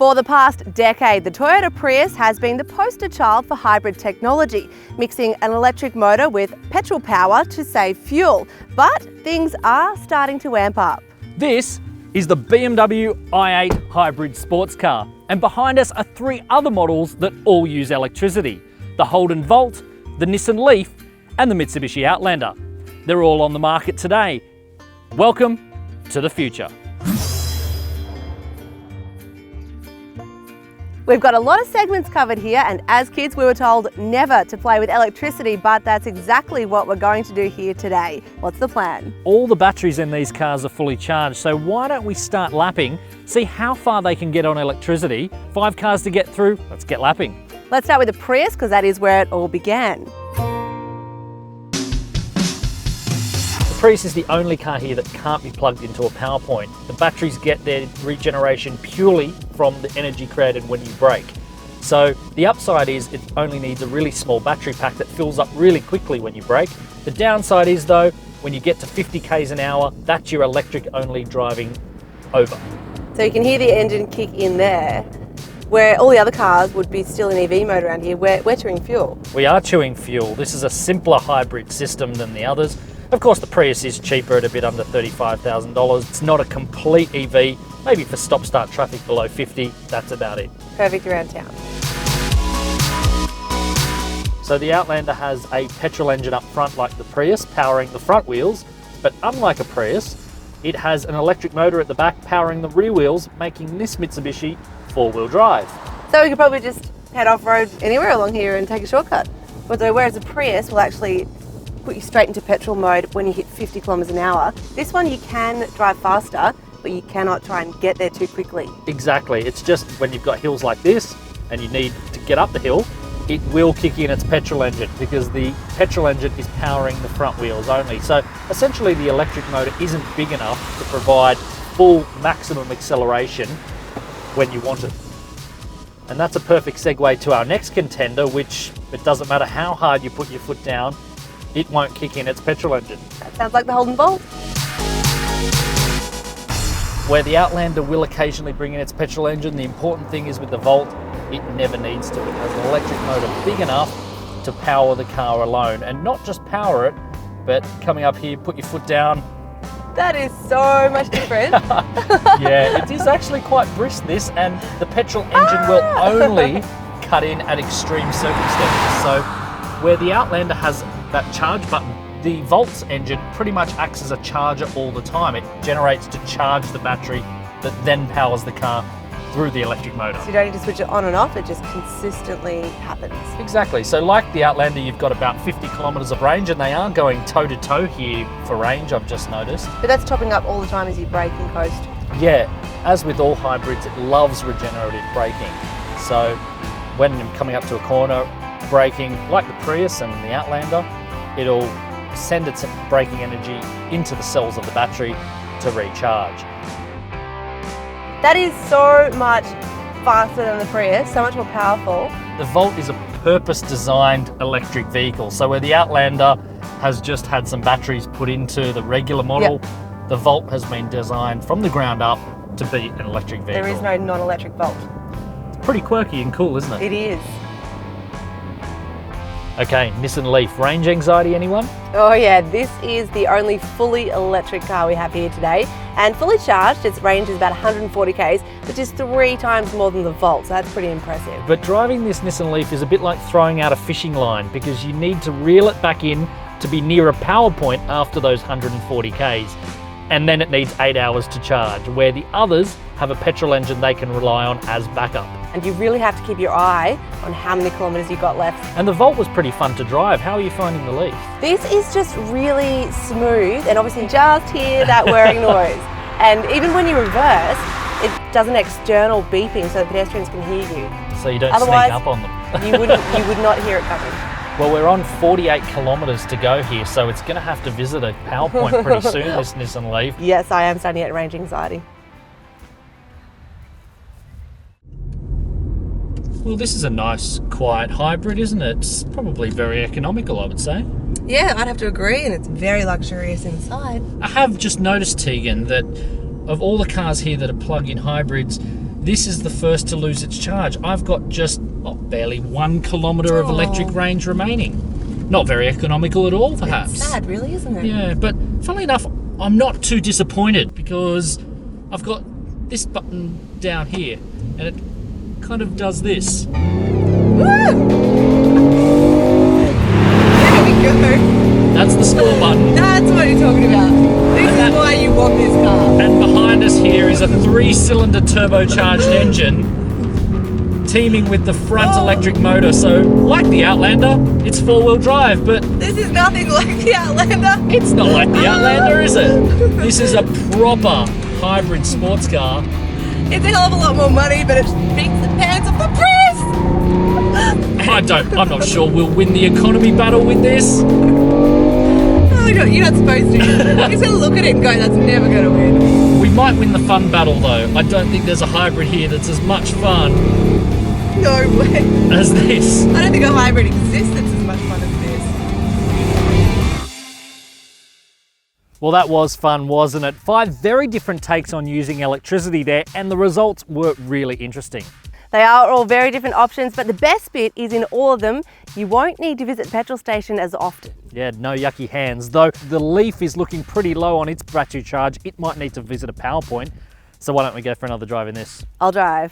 For the past decade, the Toyota Prius has been the poster child for hybrid technology, mixing an electric motor with petrol power to save fuel. But things are starting to amp up. This is the BMW i8 hybrid sports car, and behind us are three other models that all use electricity: the Holden Volt, the Nissan Leaf, and the Mitsubishi Outlander. They're all on the market today. Welcome to the future. We've got a lot of segments covered here, and as kids we were told never to play with electricity, but that's exactly what we're going to do here today. What's the plan? All the batteries in these cars are fully charged, so why don't we start lapping, see how far they can get on electricity. 5 cars to get through, let's get lapping. Let's start with the Prius, because that is where it all began. The Prius is the only car here that can't be plugged into a power point. The batteries get their regeneration purely from the energy created when you brake. So the upside is it only needs a really small battery pack that fills up really quickly when you brake. The downside is though, when you get to 50 k's an hour, that's your electric only driving over. So you can hear the engine kick in there, where all the other cars would be still an EV mode around here. We're chewing fuel. We are chewing fuel. This is a simpler hybrid system than the others. Of course, the Prius is cheaper at a bit under $35,000. It's not a complete EV, maybe for stop-start traffic below 50, that's about it. Perfect around town. So the Outlander has a petrol engine up front like the Prius, powering the front wheels, but unlike a Prius, it has an electric motor at the back powering the rear wheels, making this Mitsubishi four-wheel drive. So we could probably just head off-road anywhere along here and take a shortcut. Whereas a Prius will actually put you straight into petrol mode when you hit 50 kilometers an hour. This one you can drive faster, but you cannot try and get there too quickly. Exactly, it's just when you've got hills like this and you need to get up the hill, it will kick in its petrol engine because the petrol engine is powering the front wheels only. So essentially the electric motor isn't big enough to provide full maximum acceleration when you want it. And that's a perfect segue to our next contender, which it doesn't matter how hard you put your foot down, it won't kick in its petrol engine. That sounds like the Holden Volt. Where the Outlander will occasionally bring in its petrol engine, the important thing is with the Volt, it never needs to. It has an electric motor big enough to power the car alone. And not just power it, but coming up here, put your foot down. That is so much different. Yeah, it is actually quite brisk, this, and the petrol engine will only cut in at extreme circumstances. So where the Outlander has that charge button, the Volt's engine pretty much acts as a charger all the time. It generates to charge the battery that then powers the car through the electric motor. So you don't need to switch it on and off, it just consistently happens. Exactly. So like the Outlander, you've got about 50 kilometres of range, and they are going toe-to-toe here for range, I've just noticed. But that's topping up all the time as you brake and coast. Yeah, as with all hybrids, it loves regenerative braking. So when you're coming up to a corner, braking like the Prius and the Outlander, it'll send its braking energy into the cells of the battery to recharge. That is so much faster than the Prius, so much more powerful. The Volt is a purpose-designed electric vehicle. So where the Outlander has just had some batteries put into the regular model, yep, the Volt has been designed from the ground up to be an electric vehicle. There is no non-electric Volt. It's pretty quirky and cool, isn't it? It is. Okay, Nissan Leaf. Range anxiety, anyone? Oh yeah, this is the only fully electric car we have here today. And fully charged, its range is about 140 k's, which is 3 times more than the Volt, so that's pretty impressive. But driving this Nissan Leaf is a bit like throwing out a fishing line, because you need to reel it back in to be near a power point after those 140 k's. And then it needs 8 hours to charge, where the others have a petrol engine they can rely on as backup. And you really have to keep your eye on how many kilometres you got left. And the Volt was pretty fun to drive. How are you finding the Leaf? This is just really smooth, and obviously just hear that whirring noise. And even when you reverse, it does an external beeping so the pedestrians can hear you. So you don't Otherwise, sneak up on them. you would not hear it coming. Well, we're on 48 kilometres to go here, so it's going to have to visit a power point pretty soon, this Nissan Leaf. Yes, I am starting to get range anxiety. Well, this is a nice, quiet hybrid, isn't it? It's probably very economical, I would say. Yeah, I'd have to agree, and it's very luxurious inside. I have just noticed, Tegan, that of all the cars here that are plug-in hybrids, this is the first to lose its charge. I've got just barely 1 kilometre of electric range remaining. Not very economical at all, perhaps. It's sad, really, isn't it? Yeah, but funnily enough, I'm not too disappointed because I've got this button down here and it kind of does this. There we go. That's the store button. That's what you're talking about. This is why you want this car. And behind us here is a 3-cylinder turbocharged engine teaming with the front electric motor. So, like the Outlander, it's 4-wheel drive, but This is nothing like the Outlander. it's not like the Outlander, is it? This is a proper hybrid sports car. It's a hell of a lot more money, but it beats the pants off the Prius. I'm not sure we'll win the economy battle with this. No, you're not supposed to. You're just going to look at it and go, that's never going to win. We might win the fun battle though. I don't think there's a hybrid here that's as much fun No way. as this. I don't think a hybrid exists that's as much fun as this. Well, that was fun, wasn't it? 5 very different takes on using electricity there, and the results were really interesting. They are all very different options, but the best bit is in all of them, you won't need to visit the petrol station as often. Yeah, no yucky hands. Though the Leaf is looking pretty low on its battery charge, it might need to visit a power point. So why don't we go for another drive in this? I'll drive.